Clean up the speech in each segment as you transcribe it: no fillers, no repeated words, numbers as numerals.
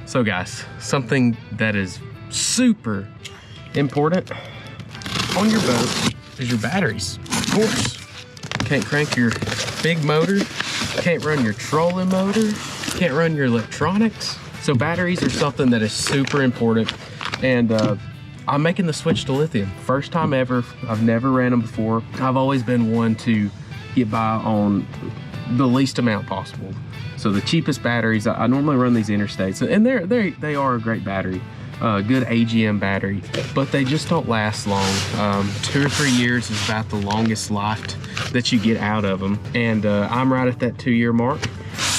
So guys, something that is super important on your boat is your batteries. Of course, you can't crank your big motor, you can't run your trolling motor, you can't run your electronics. So batteries are something that is super important, and I'm making the switch to lithium. First time ever. I've never ran them before. I've always been one to get by on the least amount possible. So the cheapest batteries, I normally run these interstates, and they are a great battery, good AGM battery, but they just don't last long. 2 or 3 years is about the longest life that you get out of them, and I'm right at that 2-year mark.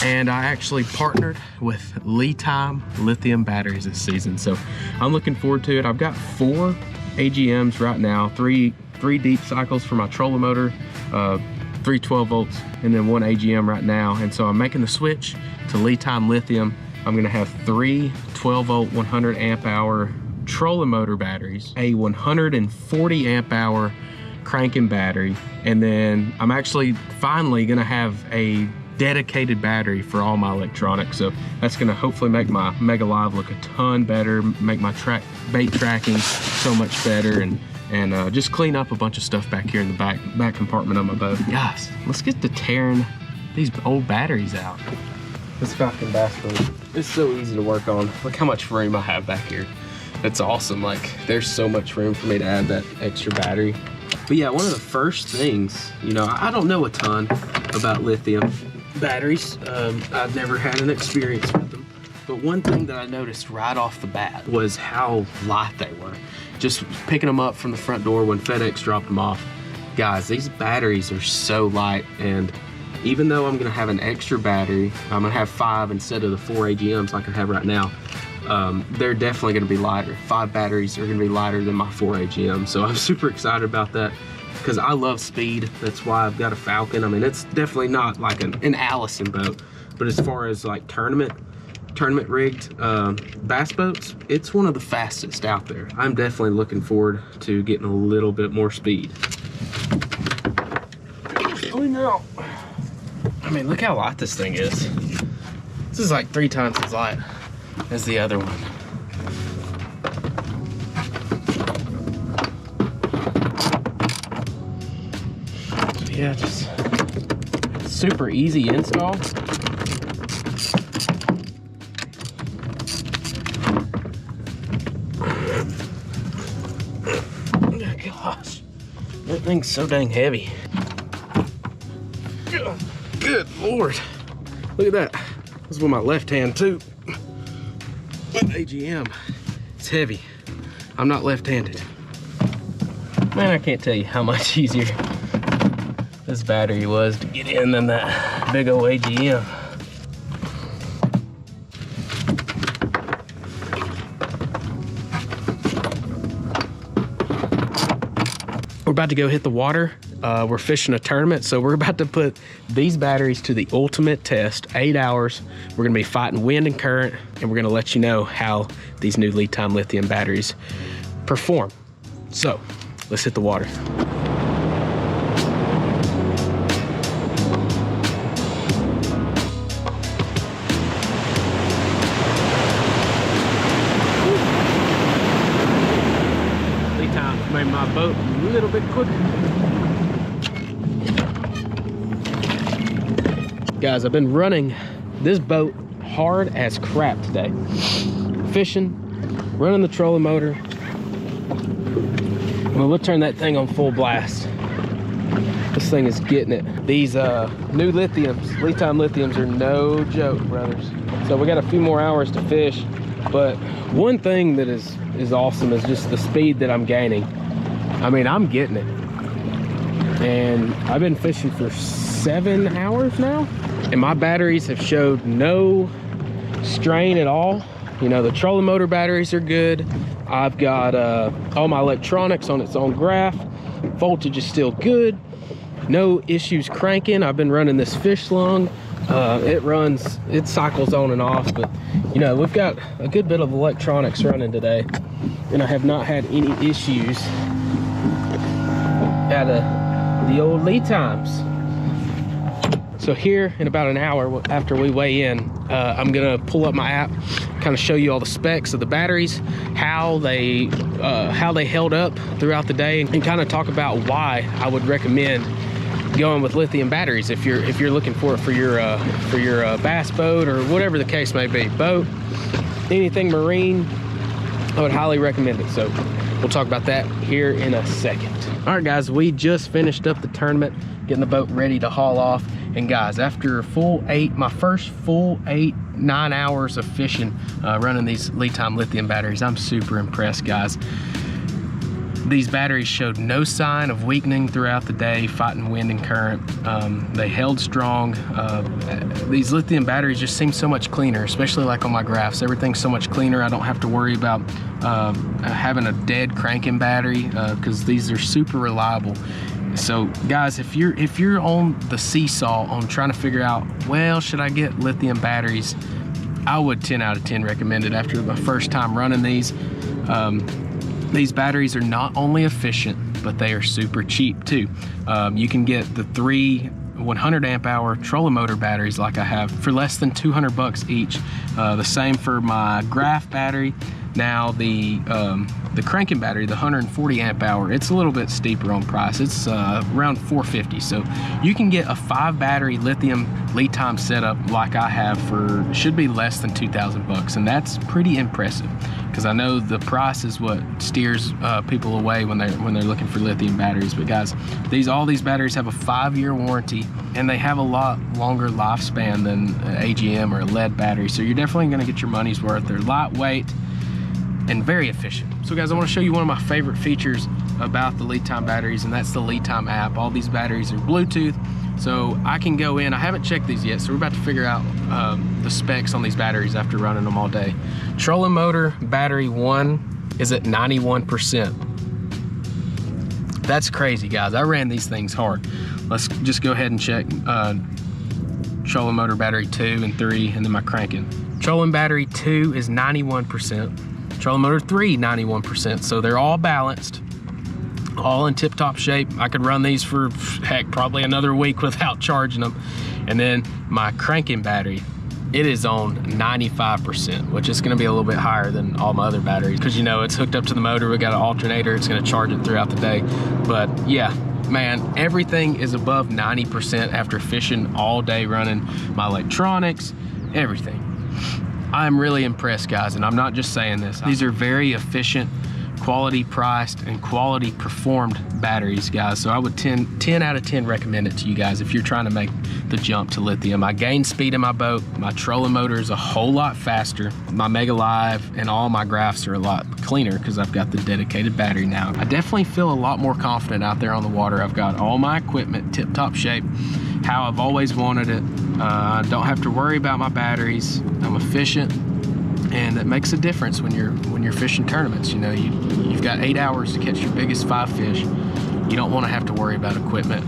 And I actually partnered with LiTime lithium batteries this season, so I'm looking forward to it. I've got 4 AGMs right now, three deep cycles for my trolling motor, 3 12 volts, and then 1 AGM right now. And so I'm making the switch to LiTime lithium. I'm gonna have 3 12 volt 100 amp hour trolling motor batteries, a 140 amp hour cranking battery, and then I'm actually finally gonna have a dedicated battery for all my electronics. So that's gonna hopefully make my Mega Live look a ton better, make my bait tracking so much better, and just clean up a bunch of stuff back here in the back compartment of my boat. Guys, let's get to tearing these old batteries out. This Falcon bass boat, it's so easy to work on. Look how much room I have back here. It's awesome. Like, there's so much room for me to add that extra battery. But yeah, one of the first things, you know, I don't know a ton about lithium batteries. I've never had an experience with them. But one thing that I noticed right off the bat was how light they were. Just picking them up from the front door when FedEx dropped them off. Guys, these batteries are so light, and even though I'm gonna have an extra battery, I'm gonna have 5 instead of the 4 AGMs like I have right now, they're definitely gonna be lighter. 5 batteries are gonna be lighter than my 4 AGMs. So I'm super excited about that, because I love speed. That's why I've got a Falcon. I mean, it's definitely not like an Allison boat, but as far as like tournament rigged bass boats, it's one of the fastest out there. I'm definitely looking forward to getting a little bit more speed. Oh no. I mean, look how light this thing is. This is like 3 times as light as the other one. So yeah, just super easy install. Gosh, that thing's so dang heavy. Good Lord. Look at that. This is with my left hand too. With AGM. It's heavy. I'm not left-handed. Man, I can't tell you how much easier this battery was to get in than that big old AGM. We're about to go hit the water. We're fishing a tournament, so we're about to put these batteries to the ultimate test. 8 hours. We're gonna be fighting wind and current, and we're gonna let you know how these new LiTime lithium batteries perform. So let's hit the water. LiTime made my boat a little bit quicker. Guys, I've been running this boat hard as crap today. Fishing, running the trolling motor. Well, we'll turn that thing on full blast. This thing is getting it. These new lithiums, LiTime lithiums, are no joke, brothers. So we got a few more hours to fish, but one thing that is awesome is just the speed that I'm gaining. I mean, I'm getting it. And I've been fishing for 7 hours now, and my batteries have showed no strain at all. You know, the trolling motor batteries are good. I've got all my electronics on its own graph. Voltage is still good. No issues cranking. I've been running this fish lung. It cycles on and off, but you know, we've got a good bit of electronics running today, and I have not had any issues out of the old LiTimes. So here in about an hour after we weigh in, I'm gonna pull up my app, kind of show you all the specs of the batteries, how they held up throughout the day, and kind of talk about why I would recommend going with lithium batteries if you're looking for it for your bass boat or whatever the case may be. Boat, anything marine, I would highly recommend it. So we'll talk about that here in a second. All right, guys, we just finished up the tournament, getting the boat ready to haul off. And guys, after my first full 8-9 hours of fishing, running these LiTime lithium batteries, I'm super impressed, guys. These batteries showed no sign of weakening throughout the day, fighting wind and current. They held strong. These lithium batteries just seem so much cleaner, especially like on my graphs. Everything's so much cleaner. I don't have to worry about having a dead cranking battery, because these are super reliable. So guys, if you're on the seesaw on trying to figure out, well, should I get lithium batteries, I would 10 out of 10 recommend it after my first time running these. These batteries are not only efficient, but they are super cheap too. You can get the 3 100 amp hour trolling motor batteries like I have for less than 200 bucks each. The same for my graph battery. Now the cranking battery, the 140 amp hour, it's a little bit steeper on price. It's around $450. So you can get a 5 battery lithium LiTime setup like I have for, should be less than 2,000 bucks, and that's pretty impressive, because I know the price is what steers people away when they're looking for lithium batteries. But guys, all these batteries have a 5-year warranty, and they have a lot longer lifespan than AGM or a lead battery. So you're definitely going to get your money's worth. They're lightweight and very efficient. So guys, I want to show you one of my favorite features about the LiTime batteries, and that's the LiTime app. All these batteries are Bluetooth, so I can go in. I haven't checked these yet, so we're about to figure out the specs on these batteries after running them all day. Trolling motor battery 1 is at 91%. That's crazy, guys. I ran these things hard. Let's just go ahead and check trolling motor battery 2 and 3, and then my cranking. Trolling battery 2 is 91%. Trolling motor 3, 91%. So they're all balanced, all in tip-top shape. I could run these for, heck, probably another week without charging them. And then my cranking battery, it is on 95%, which is gonna be a little bit higher than all my other batteries, because you know, it's hooked up to the motor, we got an alternator, it's gonna charge it throughout the day. But yeah, man, everything is above 90% after fishing all day, running my electronics, everything. I'm really impressed, guys, and I'm not just saying this. These are very efficient, quality priced, and quality performed batteries, guys. So I would 10 out of 10 recommend it to you guys if you're trying to make the jump to lithium. I gained speed in my boat. My trolling motor is a whole lot faster. My Mega Live and all my graphs are a lot cleaner because I've got the dedicated battery now. I definitely feel a lot more confident out there on the water. I've got all my equipment tip-top shape, how I've always wanted it. I don't have to worry about my batteries. I'm efficient, and it makes a difference when you're fishing tournaments. You know, you've got 8 hours to catch your biggest 5 fish. You don't want to have to worry about equipment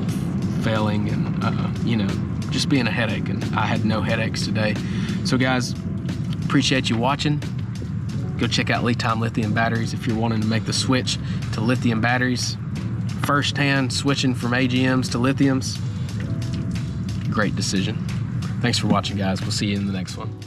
failing and you know, just being a headache. And I had no headaches today. So guys, appreciate you watching. Go check out LiTime lithium batteries if you're wanting to make the switch to lithium batteries. Firsthand switching from AGMs to lithiums. Great decision. Thanks for watching, guys. We'll see you in the next one.